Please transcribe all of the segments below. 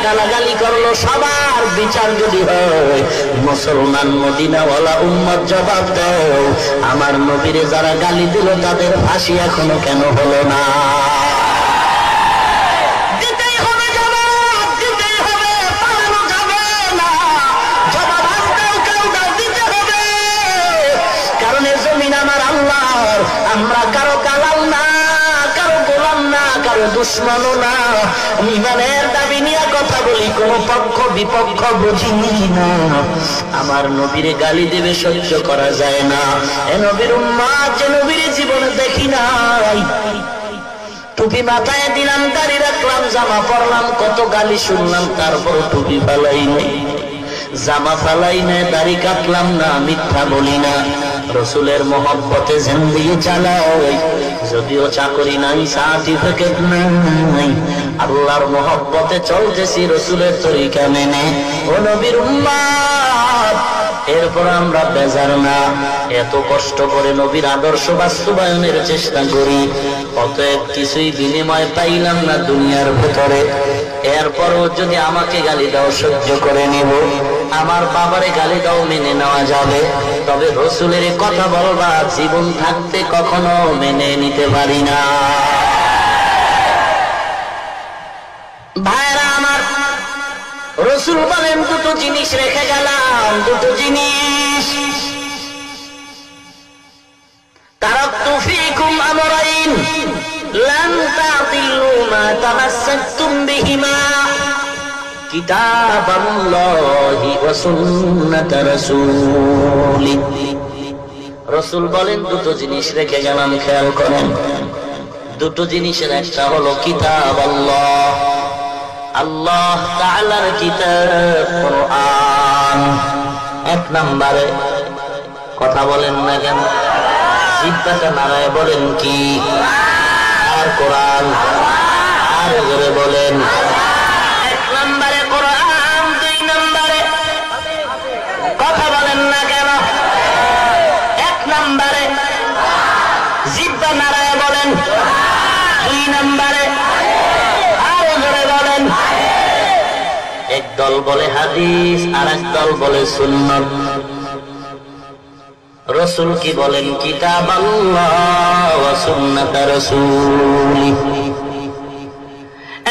গালাগালি করলো, সবার বিচার যদি হয়, মুসলমান মদিনাওয়ালা উম্মত জবাব দাও, আমার নবীরে যারা গালি দিল তাদের ফাঁসি এখনো কেন হলো না? আমরা কারো কালাম না, কারো গোলাম না, কারো দুশ্মনও না। ইমানের দাবি নিয়ে কথা বলি, কোন পক্ষ বিপক্ষ বুঝি না। আমার নবীরে গালি দেবে সহ্য করা যায় না। এ নবীর উম্মত যে নবীর জীবনে দেখি নাই, টুপি মাথায় দিলাম, দাড়ি রাখলাম, জামা পরলাম, কত গালি শুনলাম, তারপর টুপি ফালাই নেই, জামা ফালাই নেই, দাড়ি কাটলাম না, মিথ্যা বলি না, রসুলের মহব্বতে জিন্দেগি চালাই। যদিও চাকরি নাই, সার্টিফিকেট নাই, আল্লাহর মহব্বতে চলতেছি রসুলের তরিকা মেনে। ও নবীর উম্মত, এরপর আমরা বেজার না, এত কষ্ট করে নবীর আদর্শ বাস্তবায়নের চেষ্টা করি, অতএব কিছুই বিনিময় পাইলাম না দুনিয়ার ভেতরে। এরপরও যদি আমাকে গালি দাও সহ্য করে নিব, আমার বাবারে গালি দাও মেনে নেওয়া যাবে, তবে রসুলের কথা বলবা জীবন থাকতে কখনো মেনে নিতে পারি না। ভাইরা আমার, রসুল বলেন দুটো জিনিস রেখে গেলাম, দুটো জিনিস। তারাকতু ফীকুম আমরাইন লান তাদিলু মা তামাসসাকতুম বিহিমা কিতাবাল্লাহি ওয়া সুন্নাত রাসূলি। রাসূল বলেন দুটো জিনিস রেখে গেলাম, খেয়াল করেন। দুটো জিনিসের একটা হলো কিতাব আল্লাহ, আল্লাহ তাআলার কিতাব কোরআন। এক নম্বরে কথা বলেন না কেন? জিহ্বাটা নাড়ায় বলেন কি? আর কোরআন, আর জোরে বলেন। এক নম্বরে কোরআন, দুই নম্বরে কথা বলেন না কেন? এক নম্বরে জিহ্বা নাড়ায় বলেন, দুই নম্বরে আরো জোরে বলেন। এক দল বলে হাদিস, আর এক দল বলে সুন্নাত। রসুল কি বলেন? কিতাব আল্লাহ ওয়া সুন্নাত রাসূলি।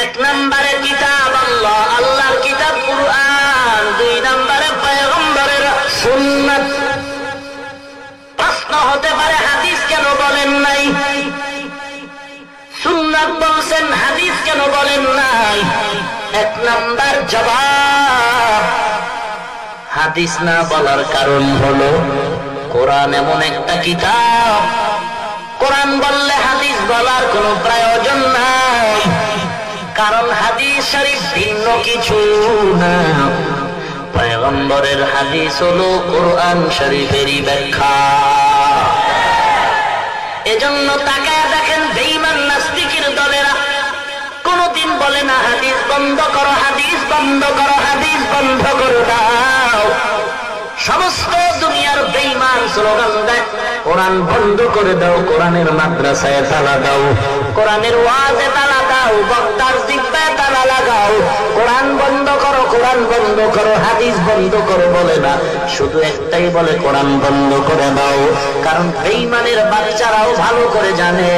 এক নম্বরে কিতাব আল্লাহ, আল্লাহর কিতাব কুরআন, দুই নম্বরে পয়গম্বরের সুন্নাত। প্রশ্ন হতে পারে হাদিস কেন বলেন নাই? সুন্নাত বলছেন, হাদিস কেন বলেন নাই? এক নম্বর জবাব, হাদিস না বলার কারণ হলো কোরআন এমন একটা কিতাব, কোরআন বললে হাদিস বলার কোনো প্রয়োজন নাই, কারণ হাদিস শরীফ ভিন্ন কিছু না। পয়গম্বরের হাদিস হলো কোরআন শরীফেরই ব্যাখ্যা। এজন্য তাকায় দেখেন বেঈমান নাস্তিকের দলেরা কোনদিন বলে না হাদিস বন্ধ করো, হাদিস বন্ধ করো, হাদিস বন্ধ করে দাও। সমস্ত দুনিয়ার বেঈমান স্লোগান দেয় কোরআন বন্ধ করে দাও, কোরআনের মাদ্রাসায় তালা দাও, কোরআনের ওয়াজে তালা দাও, বক্তার জিহ্বায় তালা লাগাও, কোরআন বন্ধ করো, কোরআন বন্ধ করো, হাদিস বন্ধ করো বলে না, শুধু একটাই বলে কোরআন বন্ধ করে দাও। কারণ বেঈমানের বাচ্চারাও ভালো করে জানে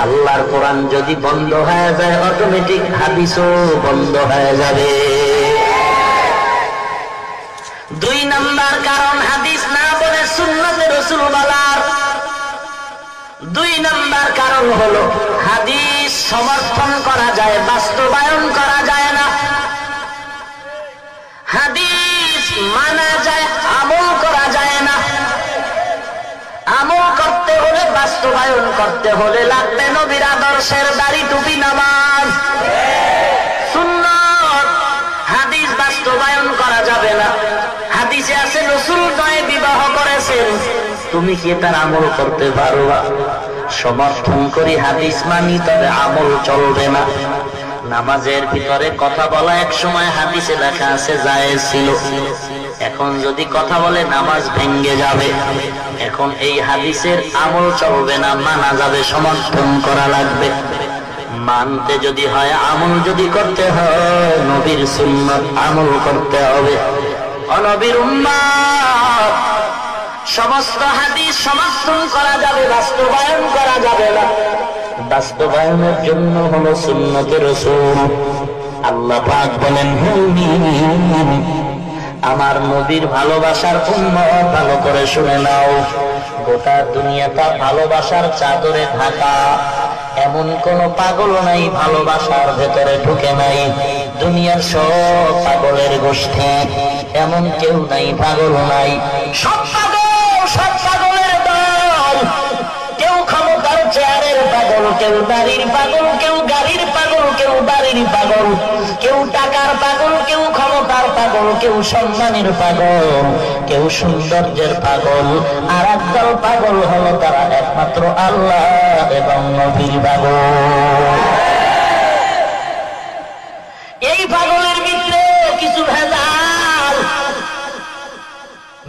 আল্লাহর কোরআন যদি বন্ধ হয়ে যায় অটোমেটিক হাদিসও বন্ধ হয়ে যাবে। দুই নাম্বার কারণ হাদিস না বলে সুন্নাতে রাসূল বলার। দুই নাম্বার কারণ হলো হাদিস সমর্থন করা যায়, বাস্তবায়ন করা যায় না। হাদিস মানা যায়, আমল করা যায় না। আমল করতে হলে, বাস্তবায়ন করতে হলে লাগবে নবীর আদর্শের দাড়ি, টুপি, নামাজ, সুন্নাত। হাদিস বাস্তবায়ন করা যাবে না। হাদিসে আছে রাসূল নয় বিবাহ করেছেন, তুমি কি তার আমল করতে পারবা? সমর্থন করি, হাদিস মানি, তবে আমল চলবে না। নামাজের ভিতরে কথা বলা এক সময় হাদিসে লেখা আছে জায়েজ ছিল, এখন যদি কথা বলে নামাজ ভেঙ্গে যাবে। এখন এই হাদিসের আমল চলবে না, মানা যাবে, সমর্থন করা লাগবে। মানতে যদি হয়, আমল যদি করতে হয়, নবীর সুন্নাত আমল করতে হবে। ও নবীর উম্মত, সমস্ত হাদিস সমর্থন করা যাবে, বাস্তবায়ন করা যাবে না। বাস্তবায়নের জন্য হলো সুন্নতে রাসূল। আল্লাহ পাক বলেন, আমার নবীর ভালোবাসার উম্মত ভালো করে শুনে নাও, গোটা দুনিয়াটা ভালোবাসার চাদরে ঢাকা। এমন কোন পাগল নাই ভালোবাসার ভেতরে ঢুকে নাই। দুনিয়ার সব পাগলের গোষ্ঠী, এমন কেউ নাই পাগল নাই। সব পাগল, সব পাগলের দল। কেউ ক্ষমতার চেয়ারের পাগল, কেউ দাড়ির পাগল, কেউ গাড়ির পাগল, কেউ বাড়ির পাগল, কেউ টাকার পাগল, কেউ ক্ষমতার পাগল, কেউ সম্মানের পাগল, কেউ সৌন্দর্যের পাগল। আর একদল পাগল হলো তারা একমাত্র আল্লাহ এবং নবীর পাগল। এই পাগলের ভিতরে কিছু ভেজাল।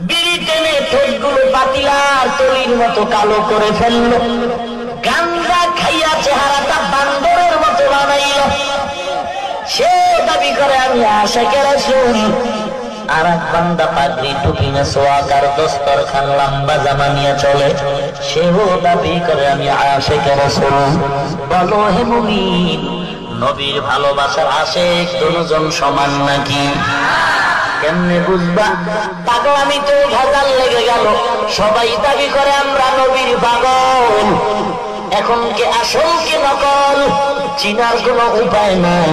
বিড়ি টেনে ঠোঁটগুলো পাতিলার তলির মতো কালো করে ফেললো। গাঞ্জা খাইয়া চেহারাটা বান্দরের মতো বানাইল। সে দাবি করে আমি আশিকে রাসূল। আর এক বান্দা পাগড়ি টুপি না সোয়াকার দস্তরখান লম্বা জামা নিয়ে চলে, সেও দাবি করে আমি আশিকে রাসূল। বলো হে মুমিন, নবীর ভালোবাসার আশিক দুজন সমান নাকি? কেমনে বুঝবা? পাগলামি তো ভেজাল লেগে গেল। সবাই দাবি করে আমরা নবীর পাগল। এখন কে আসল কে নকল চিনার কোনো উপায় নাই।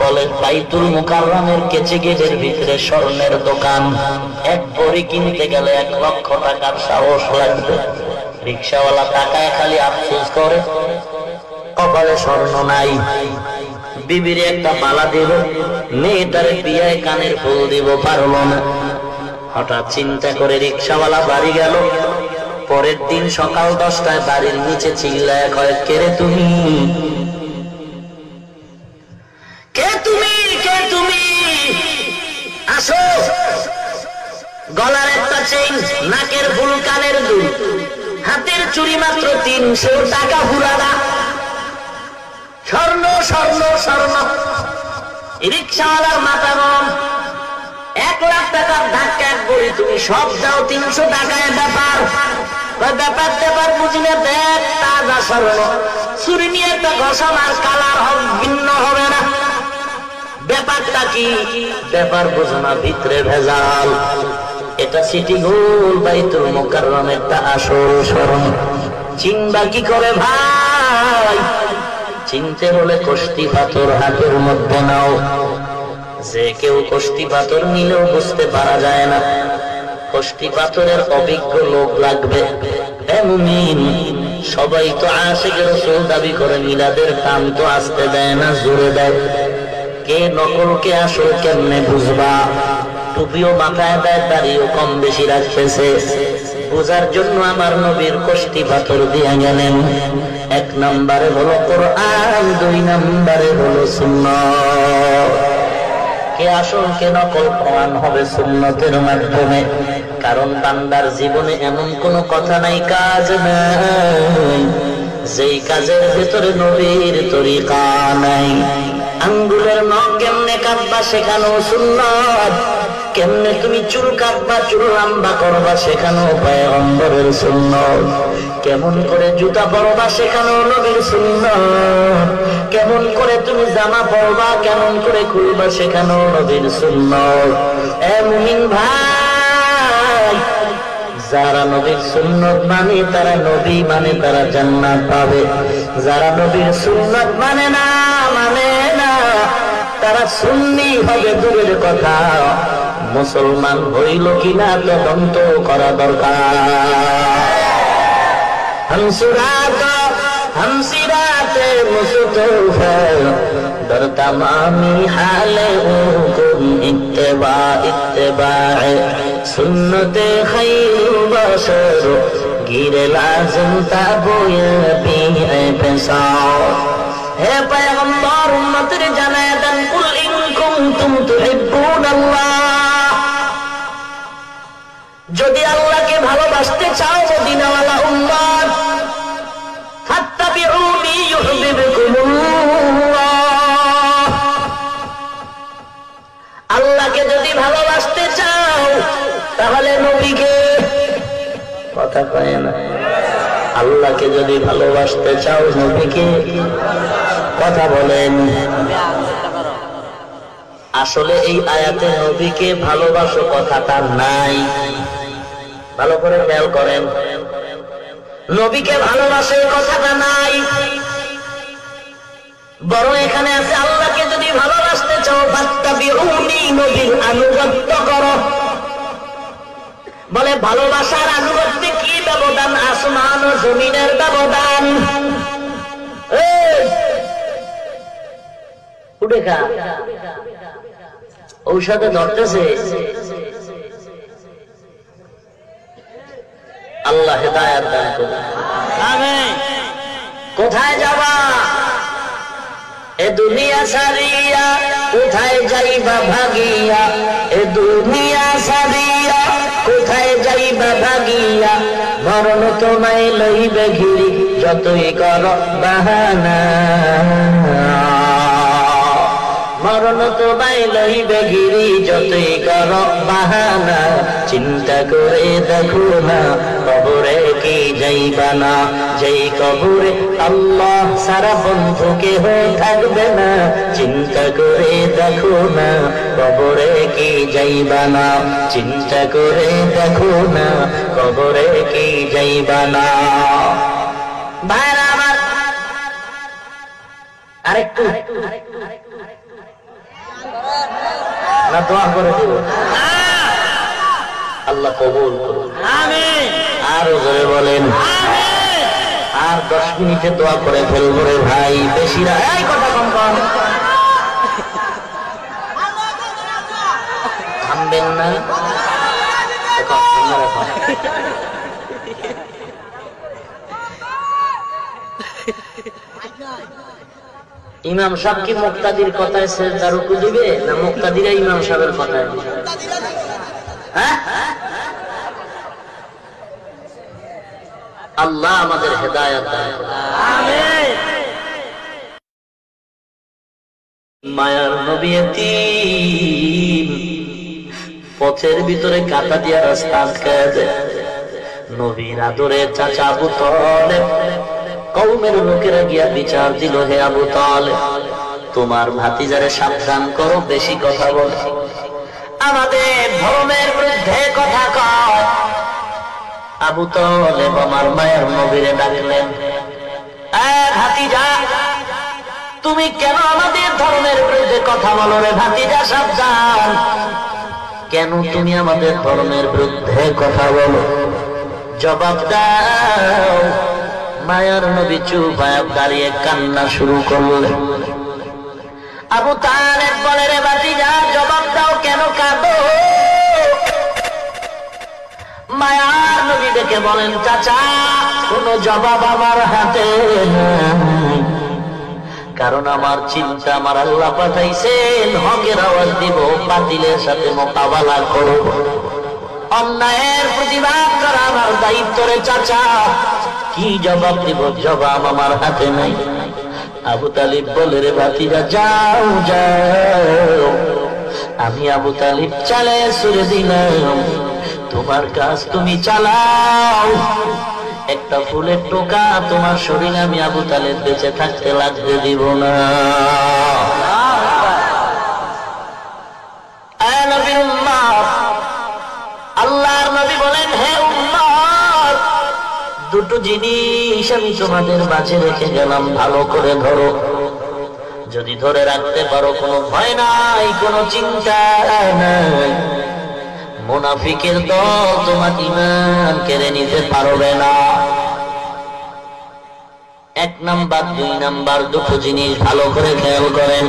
বলে বাইতুল মুকাররমের কেচে গেটের ভিতরে স্বর্ণের দোকান, এক ভরি কিনতে গেলে 1 লক্ষ টাকার সাহস লাগবে। রিক্সাওয়ালা টাকায় খালি আফসোস করে, কপালে স্বর্ণ নাই। বিবির একটা মালা দিব, মেয়েটার বিয়ায় কানের ফুল দিব, পারল না। হঠাৎ চিন্তা করে রিক্সাওয়ালা বাড়ি গেল। পরের দিন সকাল 10টায় বাড়ির নিচে চিল্লায় কয়, কে রে তুমি? কে তুমি? কে তুমি? আসো। গলার একটা চেইন, নাকের ফুল, কানের দুল, হাতের চুড়ি মাত্র 300 টাকা পুরানা। স্বর্ণ স্বর্ণ স্বর্ণ। রিক্সাওয়ালার মাথা গরম। 1 লাখ টাকার ধাক্কা এক বলি, তুমি সব দাও 300 টাকায় ব্যাপার। ব্যাপার ব্যাপার বুঝি না, দেখ তাজা স্বর্ণ। চুরি নিয়ে একটা ঘষণ আর কালার ভিন্ন হবে না। ব্যাপারটা কি? ব্যাপার বুঝো না, ভিতরে ভেজাল। এটা সিটি গোল বাইতুল মুকাররমেরটা আসল স্বর্ণ। চিনবা কি করে ভাই? চিনতে হলে কষ্টি পাথর হাতের মধ্যে নাও। যে কেউ কষ্টি পাথর নিলেও বুঝতে পারা যায় না। কষ্টি পাথরের অভিজ্ঞ লোক লাগবে। মুমিন, সবাই তো আশিকে রাসূল দাবি করে, মিলাদের কাম তো আসতে দেয় না, জোরে দেয়। কে নকল কে আসল কেমনে বুঝবা? টুপিও মাথায় দেয়, দাড়িও কম বেশি রাখতেছে। বোঝার জন্য আমার নবীর কষ্টি পাথর দিয়ে গেলেন। 1 নম্বরে হলো কোরআন, 2 নম্বরে হলো সুন্নাত। কে আসল কে নকল প্রমাণ হবে সুন্নতের মাধ্যমে। কারণ বান্দার জীবনে এমন কোন কথা নাই, কাজ নাই, যেই কাজের ভেতরে নবীর তরিকা নাই। আঙ্গুলের নখ কেমনে কাটবা সেখানো সুন্নাত। কেমনে তুমি চুল কাটবা, চুল লম্বা করবা সেখানো পয়গম্বরের সুন্নাত। কেমন করে জুতা পরবা সেখানো নবীর সুন্নাত। কেমন করে তুমি জামা পরবা, কেমন করে খুলবা সেখানো নবীর সুন্নাত। এ মুমিন ভাই, যারা নবীর সুন্নাত মানে তারা নবী মানে তারা জান্নাত পাবে। যারা নবীর সুন্নাত মানে না তারা সুন্নি হবে দূরের কথা, মুসলমান হইল কিনা তদন্ত করা দরকার। हमसिराते मुस्तफा दर तमामी हाले उकुम इत्तिबा सुन्नते खैर बशर गिरे लाजिम ताबोए पीए पेशाओ। हे पैगंबर उम्मतेर জানায় দেন, কুল ইন কুনতুম তুহিব্বুনাল্লাহ, যদি আল্লাহকে ভালোবাসতে চাও মদিনাওয়ালা উম্মত, ফাত্তাবিউনি ইউহিব্বুকুমুল্লাহ, কথা কয় না। আল্লাহকে যদি ভালোবাসতে চাও নবীকে কথা বলেন। আসলে এই আয়াতে নবীকে ভালোবাসো কথাটা নাই, ভালো করে খেয়াল করেন। নবীকে ভালোবাসে কথাটা নাই, বরং এখানে আছে আল্লাহকে যদি ভালোবাসতে চাও ফাত্তাবিউনি, নবীর আনুগত্য করো। বলে ভালোবাসার আনুগত্যে কি ব্যবধান? আসমান ও জমিনের ব্যবধান। উঠে খা, ঔষধে ধরতেছে। আল্লাহ হেদায়েত দান করুন। আমিন। কোথায় যাবা এ দুনিয়া সারিয়া, কোথায় যাইবা ভাগিয়া? এ দুনিয়া সারিয়া কোথায় যাইবা ভাগিয়া? মরণ তোমায় লইবে ঘিরি, যতই করো বাহানা। মরণ তোমায় লইবে ঘিরি, যতই করো বাহানা। চিন্তা করে দেখো না কবরে কি যাইবা না? যেই কবরে আল্লাহ সারা বন্ধু কেহ থাকবে না। চিন্তা করে দেখো না কবরে কি যাইবা না? চিন্তা করে দেখো না কবরে কি যাইবা না। ভাইরা আমার, আরেকটু না দোয়া করে দিব, আল্লাহ কবুল করুন। আমিন। আরো জোরে বলেন আমিন। আর 10 মিনিটে দোয়া করে ফেলবো রে ভাই, বেশি না। এই কথা কম কম থামবেন না। ইমাম সাহেব কি মুক্তাদির কথায় সেজদা রুকু দিবে, না মুক্তাদিরা ইমাম সাহেবের কথায় দিবে? হ্যাঁ, আল্লাহ আমাদের হেদায়েত দান করুন। আমিন। মায়ার নবী এতিম, পথের ভিতরে কাঁটা দিয়া রাস্তা আটকায় দেয়। নবীর আদরে চাচা আবু তালেব, কওমের লোকেরা গিয়া বিচার দিল, হে আবু তালেব তোমার ভাতিজারে সাবধান করো, বেশি কথা বলে, আমাদের ধর্মের বিরুদ্ধে কথা কয়। আবু তালেব আমার মায়ের নবীরে ডাকলেন, ভাতিজা তুমি কেন আমাদের ধর্মের বিরুদ্ধে কথা বলো রে ভাতিজা, সাবধান। কেন তুমি আমাদের ধর্মের বিরুদ্ধে কথা বলো? জবাব দাও। মায়ার নবী চুপ হয়ে দাঁড়িয়ে কান্না শুরু করলেন। আবু তালেব বলে, রে ভাতিজা জবাব দাও, কেন কাঁদো? মায়ার নবী দেখে বলেন, চাচা কোন জবাব আমার হাতে নাই, কারণ আমার চিন্তা আমার আল্লাহ পাঠাইছেন হকের আওয়াজ দিব, বাতিলের সাথে মোকাবেলা করব, অন্যায়ের প্রতিবাদ করা আমার দায়িত্ব রে চাচা। কি জবাব দিব? জবাব আমার হাতে নাই। আবু তালিব বলে, রে ভাতিজা যাও যাও, আমি আবু তালিব চালে সুরে দিলাম, তোমার কাজ তুমি চালাও। একটা ফুলের টোকা তোমার শরীরে আমি আবু তালেব বেঁচে থাকতে লাগতে দিব না। আল্লাহর নবী বলেন, হে উম্মত, দুটো জিনিস আমি তোমাদের মাঝে রেখে গেলাম, ভালো করে ধরো। যদি ধরে রাখতে পারো কোনো ভয় নাই, কোনো চিন্তা নাই, মুনাফিকের দল তোমার ঈমান কেড়ে নিতে পারবে না। 1 নাম্বার 2 নাম্বার দুটো জিনিস ভালো করে খেয়াল করেন।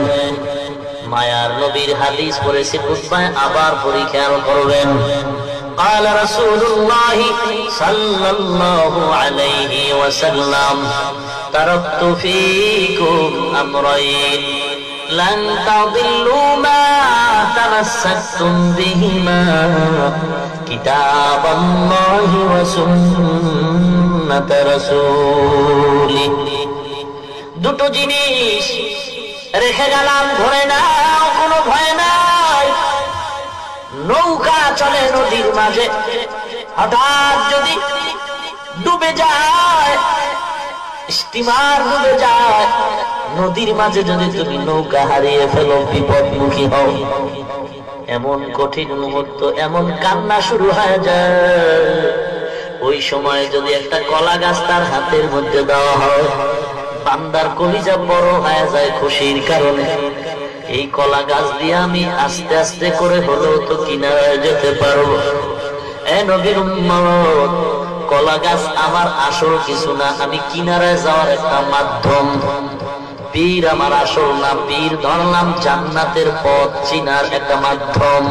মায়ার নবীর হাদিস পড়েছি খুতবায়, আবার পড়ি, খেয়াল করবেন। قال رسول الله صلى الله عليه وسلم تركت فيكم أمرين لن تضلوا ما تمسكتم بهما كتاب الله وسنة رسوله। দুটো জিনিস রেখে গেলাম, ধরে নাও, কোনো ভয় নাই। নৌকা চলে নদীর মাঝে, হঠাৎ যদি ডুবে যায়, স্টিমার ডুবে যায়। নদীর মাঝে যদি তুমি নৌকা হারিয়ে ফেলো, বিপদমুখী হও, এমন কঠিন মুহূর্ত, এমন কান্না শুরু হয়ে যায়। ওই সময় যদি একটা কলা গাছ তার হাতের মধ্যে দেওয়া হয়, বান্দার কলিজা বড় হয়ে যায় খুশির কারণে। এই কলা গাছ দিয়ে আমি আস্তে আস্তে করে হলেও তো কিনারায় যেতে পারবো। এ নবীর উম্মত, কলা গাছ আমার আসল কিছু না, আমি কিনারায় যাওয়ার একটা মাধ্যম। পীর আমার আসল না, পীর ধরলাম জান্নাতের পথ চিনার একটা মাধ্যম।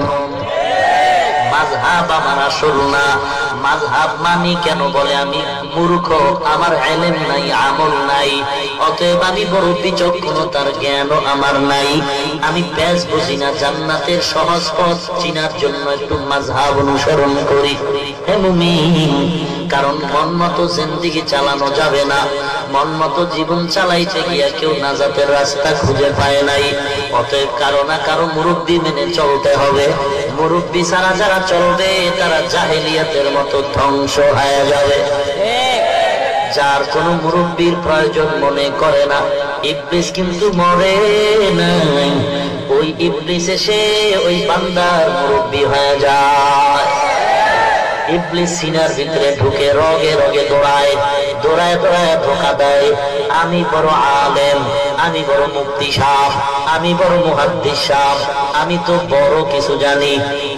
মাযহাব আমার আসল না, মাযহাব মানি কেন বলে আমি মূর্খ, আমার ইলম নাই, আমল নাই, অতএব আমি বড় বিচক্ষণতার জ্ঞানও আমার নাই, আমি পেজ বুঝি না। জান্নাতের সহজ পথ চিনার জন্য একটু মাযহাব অনুসরণ করি। হে মুমিন, কারণ মন মতো জিন্দেগি চালানো যাবে না। মন মতো জীবন চালাইতে গিয়া কেউ নাজাতের রাস্তা খুঁজে পায় নাই। অতএব কারো না কারো মুরব্বি মেনে চলতে হবে। মুরব্বি ছাড়া যারা চলবে তারা জাহেলিয়াতের মতো ধ্বংস হয়ে যাবে। যার কোনো মুরব্বির প্রয়োজন মনে করে না, ইবলিস কিন্তু মরে নাই। ওই ইবলিস এসে ওই বান্দার মুরব্বি হয়ে যায়। ইবলিস সিনার ভিতরে ঢুকে রগে রগে দৌড়ায়, দৌড়ায় দৌড়ায় ধোঁকা দেয়। আমি বড় আলেম, আমি বড় মুফতি সাহেব, আমি বড় মুহাদ্দিস সাহেব, আমি তো বড় কিছু জানি,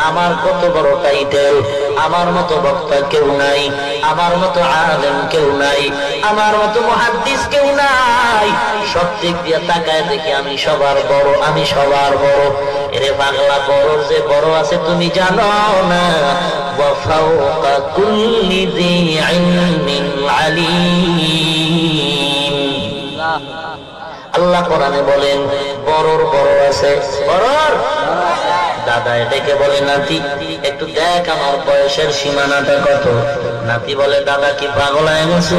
আমার কত বড় টাইটেল, আমার মতো বক্তা কেউ নাই, আমার মতো আলেম কেউ নাই, আমার মতো মুহাদ্দিস কেউ নাই। সব দিক দিয়ে তাকায় দেখি আমি সবার বড়, আমি সবার বড়। এরে পাগলা, বড় যে বড় আছে তুমি জানো না? وفوق كل ذي علم عليم। আল্লাহ কোরআনে বলেন বড়র বড় আছে, বড়র দাদা ডেকে বলে নাতি একটু দেখ আমার বয়সের সীমানাটা কত। নাতি বলে দাদা কি পাগল হয়ে গেছো,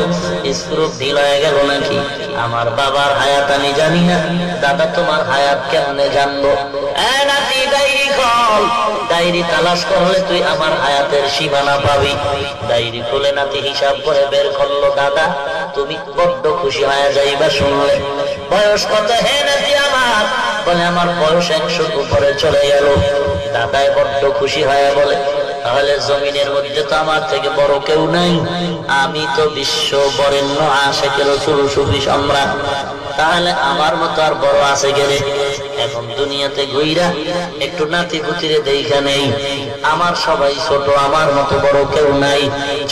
স্ক্রু ঢিল হয়ে গেল নাকি? আমার বাবার হায়াত আমি জানি না, দাদা তোমার হায়াত কেমনে জানবো? নাতি ডায়েরি খোল, ডায়েরি তালাশ করলে তুই আমার হায়াতের সীমানা পাবি। ডায়েরি খুলে নাতি হিসাব করে বের করলো। দাদা তুমি বড্ড খুশি হয়ে যাইবা শুনলে। বয়স কত হে নাতি আমার? বলে আমার বয়স 100 উপরে চলে গেল। দাদাই বড্ড খুশি হয়ে বলে তাহলে জমিনের মধ্যে তো আমার থেকে বড় কেউ নাই, আমি তো বিশ্ব বরেণ্য আশিক রাসূল সুফি সম্রাট, তাহলে আমার মতো আর বড় আছে গেলে? এখন দুনিয়াতে ঘুইরা একটু নাতি পুতিরে দেখা নেই, আমার সবাই ছোট, আমার মতো বড় কেউ নাই।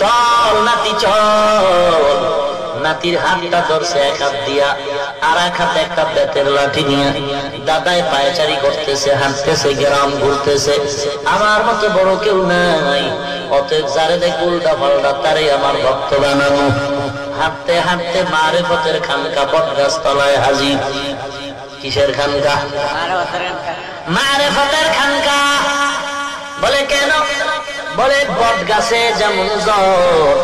চল নাতি চল। নাতির হাতটা ধরছে এক হাত দিয়া, আর এক হাতে একটা বেতের লাঠি নিয়ে। দাদায় পায়চারি করতেছে, হাঁটতেছে, গ্রাম ঘুরতেছে, আমার মতো বড় কেউ নাই। অতএব যারে দেখ উল্টা পাল্টা তারে আমার ভক্ত বানানো। হাঁটতে হাঁটতে মারেফতের খানকা বটগাছ তলায় হাজির। কিসের খানকা? মারেফতের খানকা। বলে কেন? বলে বটগাছে যেমন জ্বর,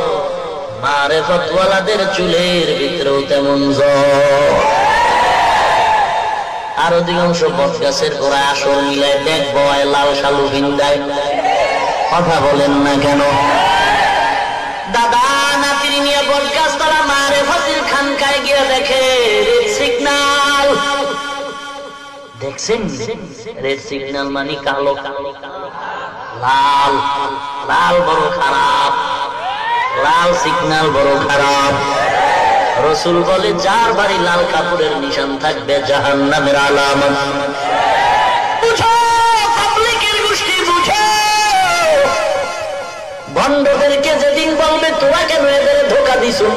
মারেফতওয়ালাদের চুলের ভিতরেও তেমন জ্বর। আর অধিকাংশ বটগাছের গোড়ায় আসর মিলায় দেখবো লাল শালু ভিন্দায়। কথা বলেন না কেন? দাদা নাতির নিয়ে বটগাছ তলা মারেফতের খানকায় গিয়ে দেখে রেড সিগন্যাল। দেখছেন রেড সিগন্যাল মানে কালো, লাল লাল বড় খারাপ, লাল সিগন্যাল বড় খারাপ। রাসূল বলে যার বাড়ি লাল কাপড়ের নিশান থাকবে জাহান্নামের আলামত। বুঝো পাবলিকের গোষ্ঠী, বুঝো। বন্ধদেরকে যেদিন বলবে তোরা কেন এদের ধোঁকা দিছো,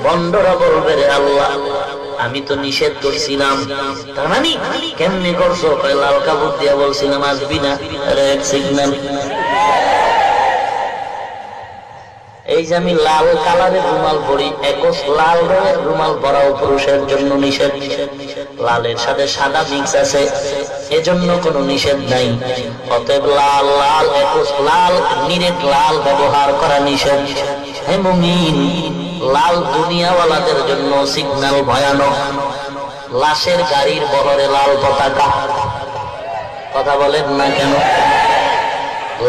বন্ধরা বলবে রে আল্লাহ আমি তো নিষেধ করছিলাম। তার মানে কেমনে করছো? লাল কাপড় দিয়া বলছিলাম আসবি না, রেড সিগন্যাল। এই যে আমি লাল কালারের রুমাল পরি, একস লাল রঙের রুমাল পরাও পুরুষের জন্য নিষেধ। লালের সাথে সাদা মিক্স আছে, এজন্য কোনো নিষেধ নাই। অতএব লাল লাল একস লাল নিরেট লাল ব্যবহার করা নিষেধ। হে মুমিন, লাল দুনিয়াওয়ালাদের জন্য সিগন্যাল ভয়ানক। লাশের গাড়ির বহরে লাল পতাকা। কথা বলেন না কেন?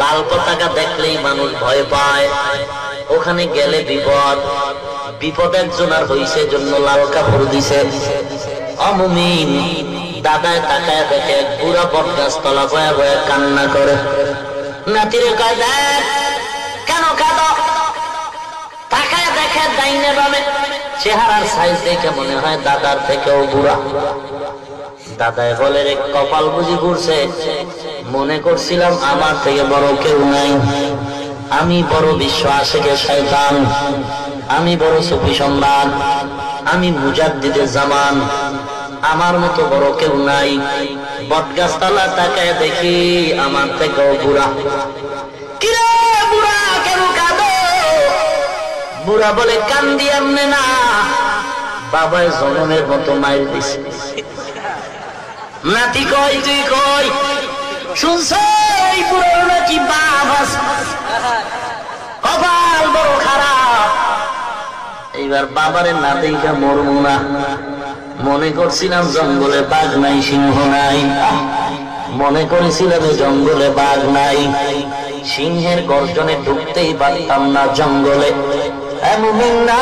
লাল পতাকা দেখলেই মানুষ ভয় পায়। ওখানে গেলে বিপদ, বিপদ একজন আর হইছে জন্য লাল কাপড় দিছে। অমুমিন দাদায় তাকায় দেখে পুরা বটগাছ তলা বয়া বয়া কান্না করে। নাতিরে কয় দেখ কেন কাঁদো? তাকায় দেখে ডাইনে বামে চেহারার সাইজ দেখে মনে হয় দাদার থেকেও বুড়া। দাদায় বলে রে কপাল বুঝি ঘুরছে, মনে করছিলাম আমার থেকে বড় কেউ নাই, আমি বড় বিশ্ব আশিকে শয়তান, আমি বড় সুফি সম্রাট, আমি মুজাদ্দিদে জামান, আমার মতো বড় কেউ নাই। বটগাছতলা তাকায় দেখি আমার থেকেও বুড়া। কিরে বুড়া কেন কাঁদো? বুড়া বলে কান্দি এমনে না, বাবায় জনমের মতো মাইর দিছে। নাতি কই তুই কই শুনছ এই বুড়ো নাকি বাপ আছে, কপাল বড় খারাপ। এইবার বাবারে না দেখা মরবো না, মনে করছিলাম জঙ্গলে বাঘ নাই সিংহ নাই, মনে করেছিলাম জঙ্গলে বাঘ নাই, সিংহের গর্জনে ঢুকতেই পারতাম না জঙ্গলে। এমন না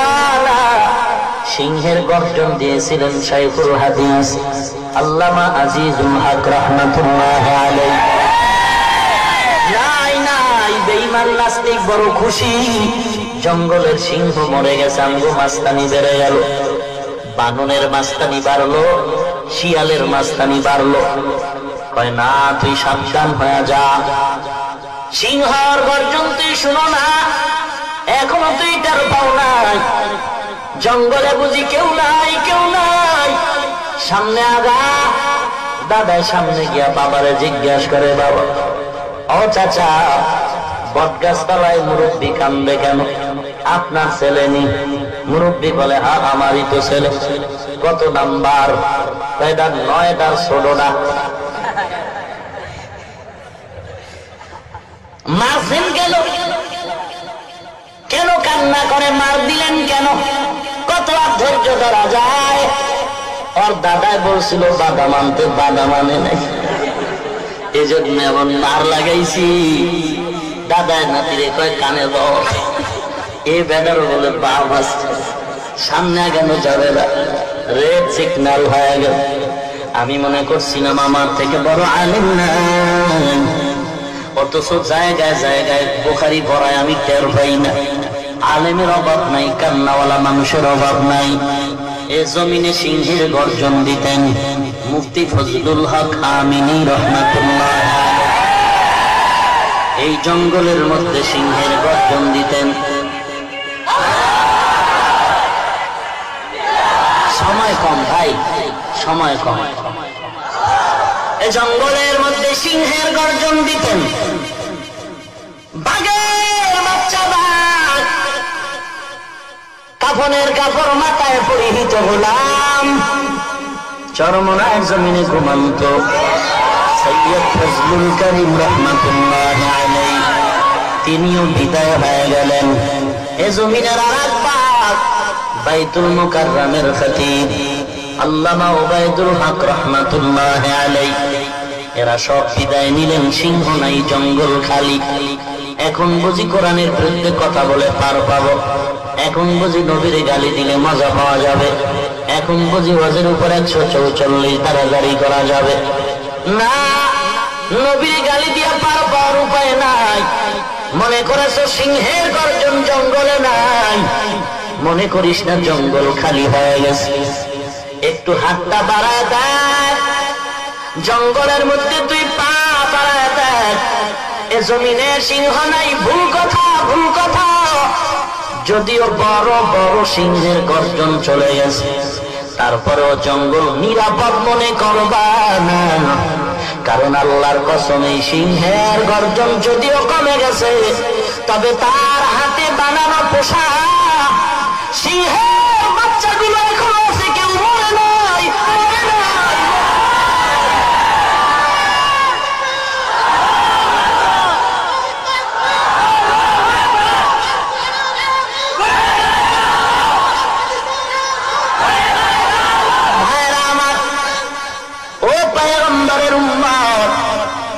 সিংহের গর্জন দিয়েছিলেন শাইখুল হাদিস আল্লামা আজিজুল হক রাহমাতুল্লাহ আলাইহি। নাই নাই বেঈমান নাস্তিক বড় খুশি, জঙ্গলের সিংহ মরে গেছে, আমগো মাস্তানি বেড়ে গেল। বাননের মাস্তানি বাড়লো, শিয়ালের মাস্তানি বাড়লো। কয় না তুই সাবধান হয়ে যা, সিংহর গর্জন তুই শুনো না, এখনো তুই তার পাও নাই, জঙ্গলে বুঝি কেউ নাই, কেউ নাই, সামনে আগা। দাদার সামনে গিয়া বাবারে জিজ্ঞাসা করে, বাবা ও চাচা বটগাছ তলায় মুরব্বী কান্দে কেন? আপনার ছেলে নি? মুরব্বী বলে হ্যাঁ আমারই তো ছেলে। কত নাম্বার? 9টার ছোটটা। মারছেন কেন? কেন কান্না করে? মার দিলেন কেন? কত আর ধৈর্য ধরা যায়? ওর দাদাই বলছিল বাধা মানতে, বাধা মানে নাই, এই জন্য এমন মার লাগাইছি। দাদায় নাতিরে কয় কানে দাও, এই বেদার বলে বাপ আসছে, সামনে কেন যাবে না, রেড সিগন্যাল হয়ে গেল। আমি মনে করছিলাম আমার থেকে বড় আলেম না, অথচ জায়গায় জায়গায় বুখারী পড়ায় আমি টের পাই না। আলেমের অভাব নাই, কান্নাওয়ালা মানুষের অভাব নাই। এ জমিনে সিংহের গর্জন দিতেন মুফতি ফজলুল হক আমিনী রহমাতুল্লাহ। এই জঙ্গলের মধ্যে সিংহের গর্জন দিতেন। সময় কম ভাই, সময় কম। এই জঙ্গলের মধ্যে সিংহের গর্জন দিতেন। বাঘের বাচ্চা বাঘ, কাফনের কাপড় মাথায় পরিহিত গোলাম, চরমনার জমিনে ঘুমন্ত সৈয়দ ফজলুল করিম রহমাতুল্লাহ আলাইহি, তিনিও বিদায় হয়ে গেলেন। এ জমিনের আরেক পাক বাইতুল মুকাররমের খতীব আল্লামা উবাইদুল হক রহমাতুল্লাহ আলাইহি, এরা সব বিদায় নিলেন। সিংহ নাই, জঙ্গল খালি। এখন বুঝি কোরআনের বিরুদ্ধে কথা বলে পার পাবো, এখন বুঝি নবীরে গালি দিলে মজা পাওয়া যাবে, এখন বুঝি ওয়াজের উপর 144 ধারা জারি করা যাবে না। নবীরে গালি দিয়া পার পাওয়ার উপায় নাই। মনে করেছো সিংহের গর্জন জঙ্গলে নাই, মনে করিস না জঙ্গল খালি হয়ে গেছে। একটু হাতটা বাড়ায় দেখ, জঙ্গলের মধ্যে তুই পা বাড়ায় দেখ, এ জমিনে সিংহ নাই। ভুল কথা, ভুল কথা। যদিও বড় বড় সিংহের গর্জন চলে গেছে, তারপরেও জঙ্গল নিরাপদ মনে করবা না, কারণ আল্লাহর কসম এই সিংহের গর্জন যদিও কমে গেছে, তবে তার হাতে বানানো পোশাক সিংহের বাচ্চাগুলো এখন আছে, কেউ মরে নাই, মরে নাই।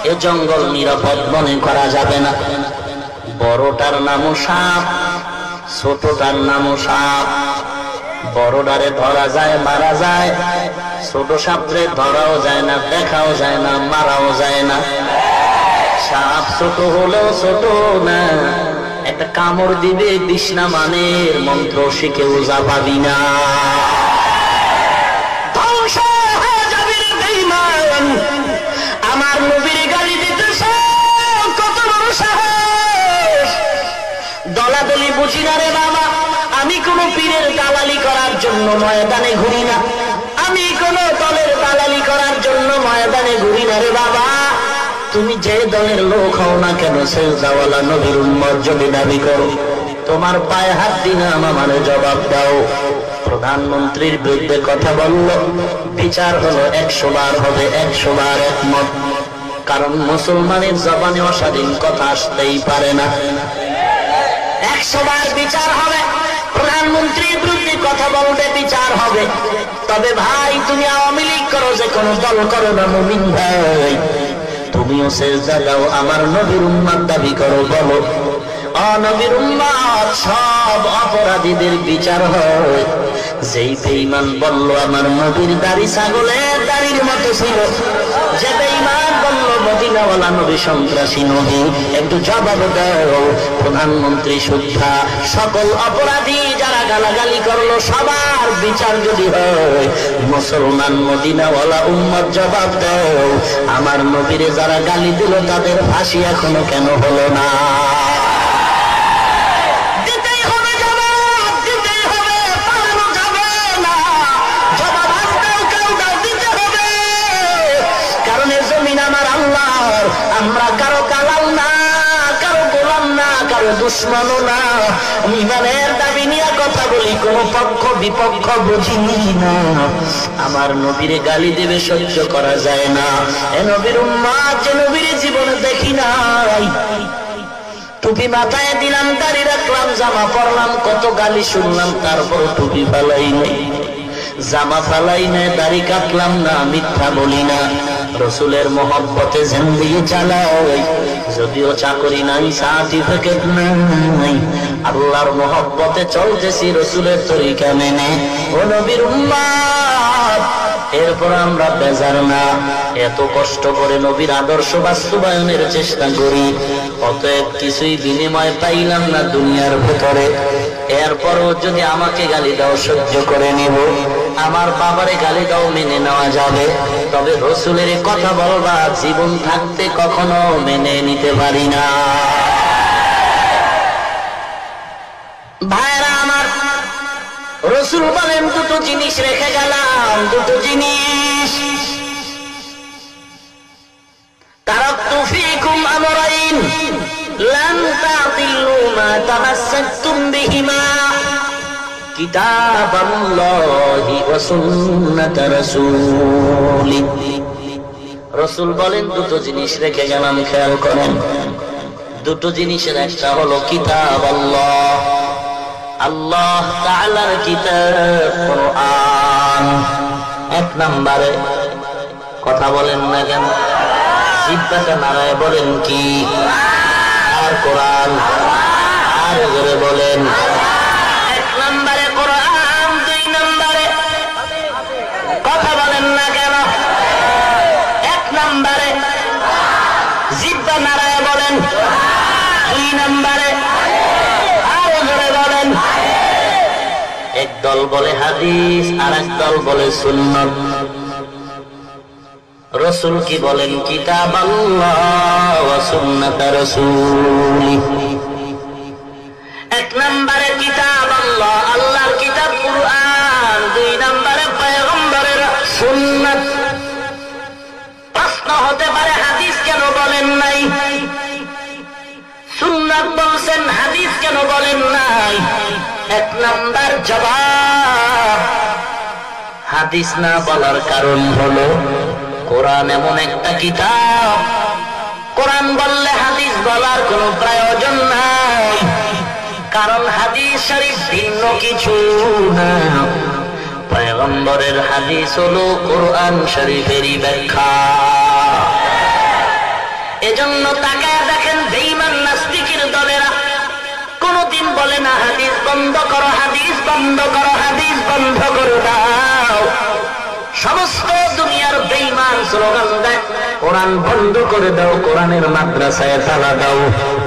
এ জঙ্গল নিরাপদ মনে করা যাবে না। বড়টার নামও সাপ, ছোটটার নামও সাপ, বড়টারে ধরা যায় মারা যায়, ছোট সাপরে ধরাও যায় না, দেখাও যায় না, মারাও যায় না। সাপ ছোট হলেও ছোট না, একটা কামড় দিবে বিষ্ণা মানের মন্ত্র শিখে ওজা পাবি না। ধ্বংস হয়ে যাবি রে বেঈমান। আমার নবীর গালি দিতেছে, কত বড় সাহস! দলাদলি বুঝি না রে বাবা, আমি কোন পীরের দালালি করার জন্য ময়দানে ঘুরি না, আমি কোন দলের দালালি করার জন্য ময়দানে ঘুরি না রে বাবা। তুমি যে দলের লোক হও না কেন, সেজদাওয়ালা নবীর উম্মত যদি দাবি করো, তোমার পায়ে হাত দিলাম, আমার জবাব দাও। প্রধানমন্ত্রীর বিরুদ্ধে কথা বলল, বিচার হলো 100 বার হবে, 100 বার একমত। কারণ মুসলমানের জবানে অস্বাধীন কথা আসতেই পারে না। 100 বার বিচার হবে, প্রধানমন্ত্রীর বিরুদ্ধে কথা বলবে, বিচার হবে। তবে ভাই, তুমি আওয়ামী লীগ করো, যে কোনো দল করো না, মুমিন ভাই, তুমিও সেজদা দাও, আমার নবীর উম্মত দাবি করো, বলো নবীর উম্মত সব অপরাধীদের বিচার হয়। যেই বেঈমান বলল আমার নবীর দাড়ি ছাগলের দাড়ির মতো ছিল, যে বেঈমান বলল মদিনাওয়ালা নবী সন্ত্রাসী নবী, একটু জবাব দাও। প্রধানমন্ত্রী সুদ্ধা সকল অপরাধী যারা গালাগালি করলো সবার বিচার যদি হয়, মুসলমান মদিনাওয়ালা উম্মত জবাব দাও, আমার নবীরে যারা গালি দিল তাদের ফাঁসি এখনো কেন হলো না? আমরা কারো কালাম না, কারো গোলাম না, কারো দুশ্মনও না। ইমানের দাবি নিয়ে কথা বলি, কোন পক্ষ বিপক্ষ বুঝি না। আমার নবীরে গালি দেবে সহ্য করা যায় না। এ নবীর উম্মত যে নবীর জীবনে দেখি নাই, টুপি মাথায় দিলাম, দাড়ি রাখলাম, জামা পরলাম, কত গালি শুনলাম, তারপর টুপি ফালাই নেই, জামা ফালাই নেই, দাড়ি কাটলাম না, মিথ্যা বলি না, রসুলের মহব্বতে জিন্দেগি চালাই। যদিও চাকরি নাই, সার্টিফিকেট নাই, আল্লাহর মহব্বতে চলতেছি রসুলের তরিকা মেনে। ও নবীর উম্মত, এরপর আমরা বেজার না, এত কষ্ট করে নবীর আদর্শ বাস্তবায়নের চেষ্টা করি, অতএব কিছুই বিনিময় পাইলাম না দুনিয়ার ভেতরে। এরপরও যদি আমাকে গালি দাও সহ্য করে নিব, আমার বাবারে গালি দাও মেনে নেওয়া যাবে, তবে রসুলের কথা বলবা জীবন থাকতে কখনো মেনে নিতে পারি না। ভাইরা আমার, রসুল বলেন দুটো জিনিস রেখে গেলাম, দুটো জিনিস। তারাকতু ফীকুম আমরাইন লান তাদিল্লু মা তামাসসাকতুম বিহিমা কিতাবাল্লাহি ওয়া সুন্নাত রাসূলি। রাসূল বলেন দুটো জিনিস রেখে গেলাম, খেয়াল করেন। দুটো জিনিসের একটা হলো কিতাব আল্লাহ, আল্লাহ তাআলার কিতাব কোরআন। এক নম্বরে কথা বলেন না কেন, জিহ্বাটা নাড়ায় বলেন কি? আর কোরআন, আর জোরে বলেন। এক নম্বরে কোরআন, দুই নম্বরে কথা বলেন না কেন? এক নম্বরে জিহ্বা নাড়ায় বলেন, দুই নম্বরে আর জোরে বলেন। এক দল বলে হাদিস, আর এক দল বলে সুন্নাত। রসুল কি বলেন? কিতাব আল্লাহ ওয়া সুন্নাত রাসূলি। এক নম্বরে কিতাব আল্লাহ, আল্লাহর কিতাব কুরআন, দুই নম্বরে পয়গম্বরের সুন্নাত। প্রশ্ন হতে পারে হাদিস কেন বলেন নাই, সুন্নাত বলছেন, হাদিস কেন বলেন নাই? এক নম্বর জবাব, হাদিস না বলার কারণ হলো কোরআন এমন একটা কিতাব, কোরআন বললে হাদিস বলার কোনো প্রয়োজন নাই। কারণ হাদিস শরীফ ভিন্ন কিছু না, পয়গম্বরের হাদিস হলো কোরআন শরীফেরই ব্যাখ্যা। এজন্য তাকায় দেখেন বেঈমান নাস্তিকের দলেরা কোনদিন বলে না হাদিস বন্ধ করো, হাদিস বন্ধ করো, হাদিস বন্ধ করে দাও। সমস্ত দুনিয়ার বেঈমান স্লোগান দেয় কোরআন বন্ধ করে দাও, কোরআনের মাদ্রাসায় তালা দাও,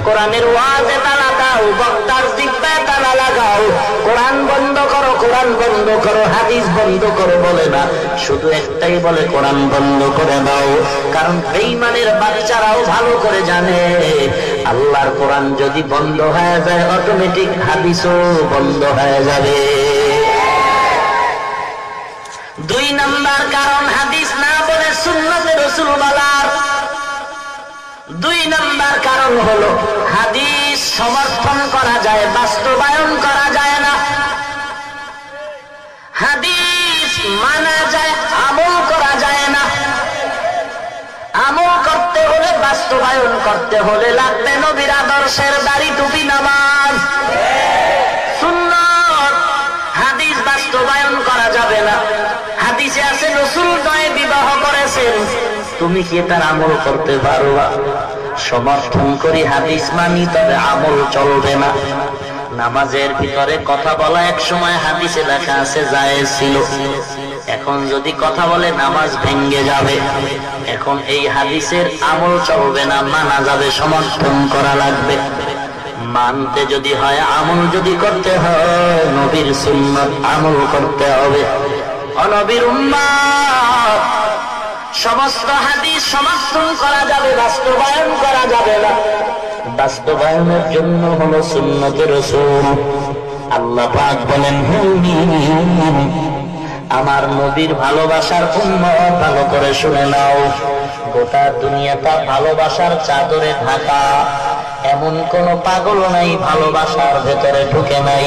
কোরআনের ওয়াজে তালা দাও, বক্তার জিহ্বায় তালা লাগাও। কোরআন বন্ধ করো, কোরআন বন্ধ করো, হাদিস বন্ধ করো বলে না, শুধু একটাই বলে কোরআন বন্ধ করে দাও। কারণ বেঈমানের বাচ্চারাও ভালো করে জানে আল্লাহর কোরআন যদি বন্ধ হয়ে যায় অটোমেটিক হাদিসও বন্ধ হয়ে যাবে। 2 নাম্বার কারণ হাদিস না বলে সুন্নতে রাসূল বলার। 2 নাম্বার কারণ হলো হাদিস সমর্থন করা যায়, বাস্তবায়ন করা যায় না। হাদিস মানা যায়, আমল করা যায় না। আমল করতে হলে, বাস্তবায়ন করতে হলে লাগবে নবীর আদর্শের দাড়ি, টুপি, নামাজ, সুন্নাত। হাদিস বাস্তবায়ন করা যাবে না। হাদিসে আছে রাসূল 9 বিবাহ করেছেন, তুমি কি তার আমল করতে পারবা? সমর্থন করি, হাদিস মানি, তবে আমল চলবে না। নামাজের ভিতরে কথা বলা এক সময় হাদিসে লেখা আছে জায়েজ ছিল, এখন যদি কথা বলে নামাজ ভেঙে যাবে। এখন এই হাদিসের আমল চলবে না, মানা যাবে, সমর্থন করা লাগবে। মানতে যদি হয়, আমল যদি করতে হয়, নবীর সুন্নাত আমল করতে হবে। নবীর উম্মত সমস্ত হাদিস সমর্থন করা যাবে, বাস্তবায়ন করা যাবে না। বাস্তবায়নের জন্য হলো সুন্নতে রাসূল। আল্লাহ পাক বলেন, আমার নবীর ভালোবাসার উম্মত ভালো করে শুনে নাও, গোটা দুনিয়াটা ভালোবাসার চাদরে ঢাকা। এমন কোন পাগল নাই ভালোবাসার ভেতরে ঢুকে নাই।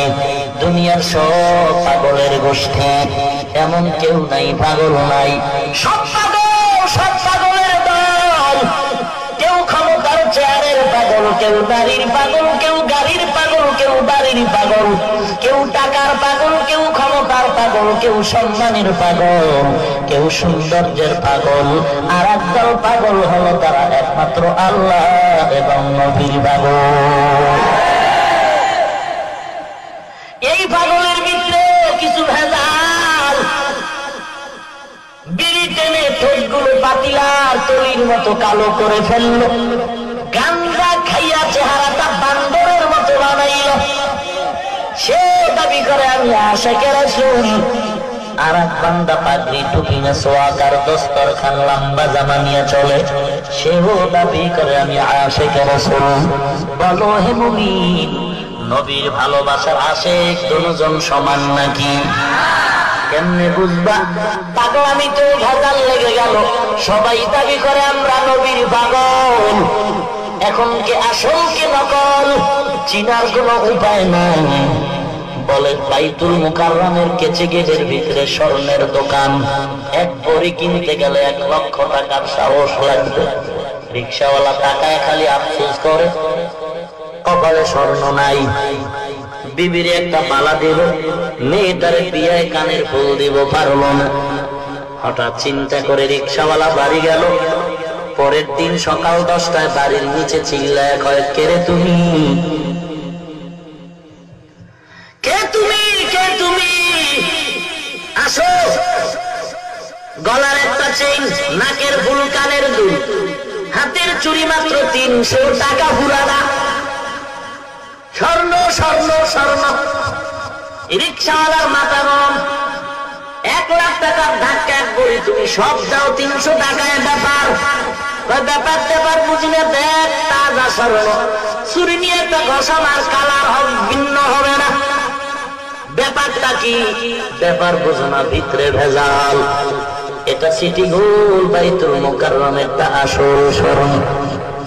দুনিয়ার সব পাগলের গোষ্ঠী, এমন কেউ নাই পাগল নাই। সব পাগল, সব পাগলের দল। কেউ ক্ষমতার চেয়ারের পাগল, কেউ বাড়ির পাগল, কেউ গাড়ির পাগল, কেউ বাড়ির পাগল, কেউ টাকার পাগল, কেউ ক্ষমতার পাগল, কেউ সম্মানের পাগল, কেউ সৌন্দর্যের পাগল। আর একদল পাগল হলো তারা একমাত্র আল্লাহ এবং নবীর পাগল। এই পাগলের ভিতরে কিছু ভেজাল। বিড়ি টেনে ঠোঁটগুলো পাতিলার তলির মতো কালো করে ফেললো, গাঞ্জা খাইয়া চেহারাটা বান্দরের মতো বানাইল। সে দাবি করে আমি আশিকে রাসূল। আর এক বান্দা পাগড়ি, টুপি, সোয়াকার, দস্তরখান, লম্বা জামা নিয়ে চলে, সেও দাবি করে আমি আশিকে রাসূল। বলো হে মুমিন, নবীর ভালোবাসার আশিক দুজন সমান নাকি? কেমনে বুঝবা? পাগলামি তো ভেজাল লেগে গেল। সবাই দাবি করে আমরা নবীর পাগল, এখন কে আসল কে নকল চিনার কোনো উপায় নাই। বলে বাইতুল মুকাররমের কেচে গেটের ভিতরে স্বর্ণের দোকান, এক ভরি কিনতে গেলে 1 লক্ষ টাকার সাহস লাগবে। রিকশাওয়ালা টাকায় খালি আফসোস করে, কপালে স্বর্ণ নাই। বিবির একটা মালা দিব, মেয়েটারে বিয়ায় কানের ফুল দিব, পারল না। হঠাৎ চিন্তা করে রিকশাওয়ালা বাড়ি গেল। পরের দিন সকাল 10টায় বাড়ির নিচে চিল্লায় কয়, কে রে তুমি? কে তুমি? কে তুমি? আসো। গলার একটা চেইন, নাকের ফুল, কানের দুল, হাতের চুড়ি মাত্র 300 টাকা পুরানা। স্বর্ণ স্বর্ণ স্বর্ণ। রিকশাওয়ালার মাথা গরম। 1 লাখ টাকার ধাক্কা এক বলি, তুমি সব দাও 300 টাকায় ব্যাপার। ব্যাপার ব্যাপার বুঝি না, দেখ তাজা স্বর্ণ। চুরি নিয়ে একটা ঘষাম আর কালার ভিন্ন হবে না। ব্যাপারটা কি? ব্যাপার বুঝো না, ভিতরে ভেজাল। এটা সিটি গোল্ড বাইতুল মুকাররমের তা আসল স্বর্ণ।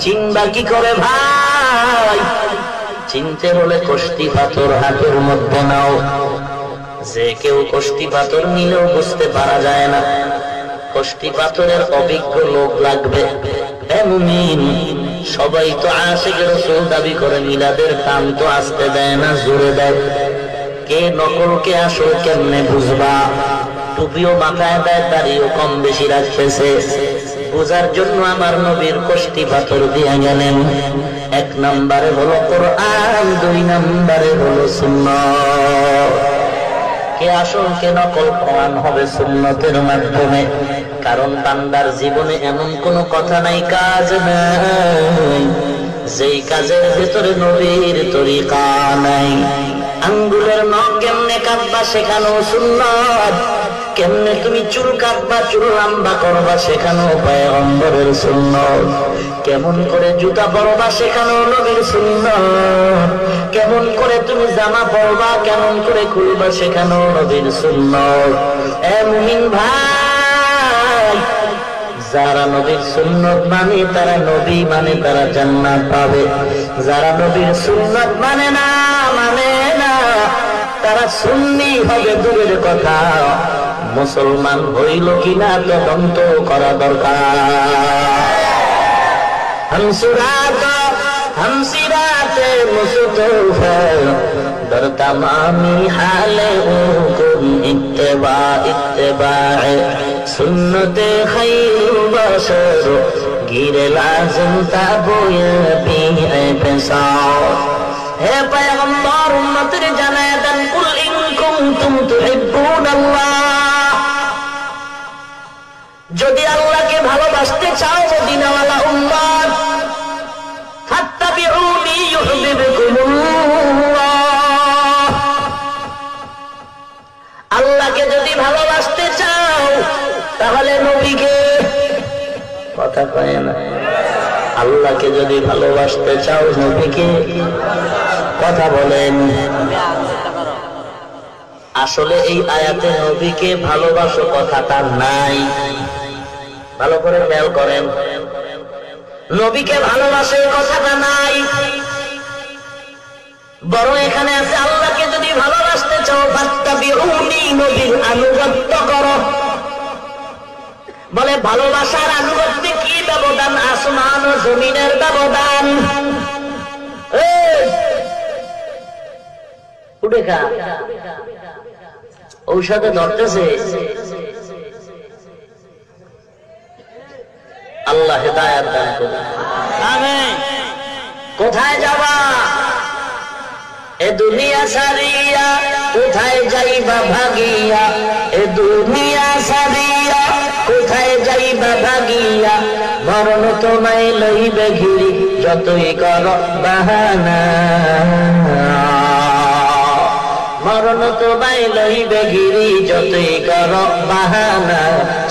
চিনবা কি করে ভাই? চিনতে হলে কষ্টি পাথর হাতের মধ্যে নাও। যে কেউ কষ্টি পাথর নিলেও বুঝতে পারা যায় না। কষ্টি পাথরের অভিজ্ঞ লোক লাগবে। মুমিন, সবাই তো আশিক রাসূল দাবি করে, মিলাদের কাম তো আসতে দেয় না, জোরে দেয়। কে নকল কে আসল কেমনে বুঝবা? টুপিও মাথায় দেয়, দাড়িও কম বেশি রাখতেছে, বোঝার জন্য আমার নবীর কষ্টি পাথর দিয়া গেলেন। 1 নম্বরে হলো কোরআন, 2 নম্বরে হলো সুন্নাত। কে আসল কে নকল প্রমাণ হবে সুন্নতের মাধ্যমে। কারণ বান্দার জীবনে এমন কোন কথা নাই, কাজ নাই যেই কাজের ভেতরে নবীর তরিকা নাই। আঙ্গুলের নখ কেমনে কাটবা সেখানো সুন্নাত, কেমনে তুমি চুল কাটবা চুল লম্বা করবা সেখানো পয়গম্বরের সুন্নাত, কেমন করে জুতা পরবা সেখানো নবীর সুন্নাত, কেমন করে তুমি জামা পরবা কেমন করে খুলবা সেখানো নবীর সুন্নাত। এ মুমিন ভাই, যারা নবীর সুন্নাত মানে তারা নবী মানে তারা জান্নাত পাবে। যারা নবীর সুন্নাত মানে না তারা সুন্নি হবে দূরের কথা, মুসলমান হইল কিনা তদন্ত করা দরকার। हमसिराते मुस्तफा दर तमामी हाले उकुम इत्तिबा सुन्नते खैर बशर गिरे लाजिम ताबोए भी पेशाओ। हे पैगंबर उम्मतेर জানায়ে দেন, কুল ইন কুনতুম তুহিব্বুনাল্লাহ, যদি আল্লাহকে ভালোবাসতে চাও মদিনাওয়ালা উম্মত, ফাত্তাবিউনি ইউহিব্বুকুমুল্লাহ, আল্লাহকে যদি ভালোবাসতে চাও তাহলে নবীকে, কথা কয় না, আল্লাহকে যদি ভালোবাসতে চাও নবীকে, কথা বলেন। আসলে এই আয়াতে নবীকে ভালোবাসো কথাটা নাই, ভালো করে খেয়াল করেন। নবীকে ভালোবাসে কথাটা নাই, বরং এখানে আছে আল্লাহকে যদি ভালোবাসতে চাও ফাত্তাবিউনি, নবীর আনুগত্য করো। বলে ভালোবাসার আনুগত্যে কি ব্যবধান? আসমান ও জমিনের ব্যবধান। উঠে খা, ঔষধে ধরতেছে। আল্লাহ হেদায়েত দান করুন, আমিন। কোথায় যাবা এ দুনিয়া সারিয়া, কোথায় যাইবা ভাগিয়া, এ দুনিয়া সারিয়া কোথায় যাইবা ভাগিয়া, মরণ তোমায় লইবে ঘিরি যতই কর বাহানা, মরণ তোমায় লইবে ঘিরি যতই কর বাহানা,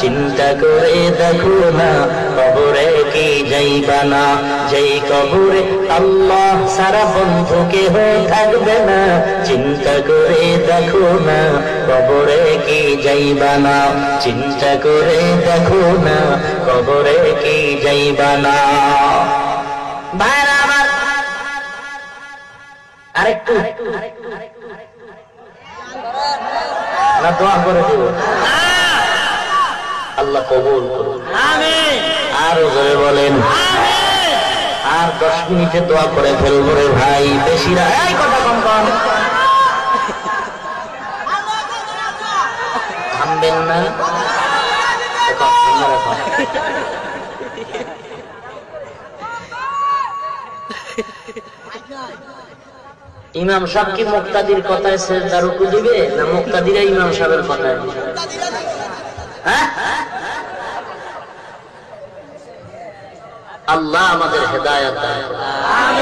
চিন্তা করে দেখো না কবরে কি যাইবা না, যেই কবরে আল্লাহ সারা বন্ধু কেহ থাকবে না, চিন্তা করে দেখো না কবরে কি যাইবা না, চিন্তা করে দেখো না কবরে কি যাইবা না। ভাইরা আমার আরেকটু না দোয়া করে দিব, আল্লাহ কবুল করুন, আমিন। আর জোরে বলেন আমিন। আর 10 মিনিটে দোয়া করে ফেলবো রে ভাই, বেশি না, এই কথা কম কম থামবেন না। ইমাম সাহেব কি মুক্তাদির কথায় সেজদা রুকু দিবে না মুক্তাদিরা ইমাম সাহেবের কথায় দিবে? হ্যাঁ, আল্লাহ আমাদের হেদায়েত দান করুন, আমিন।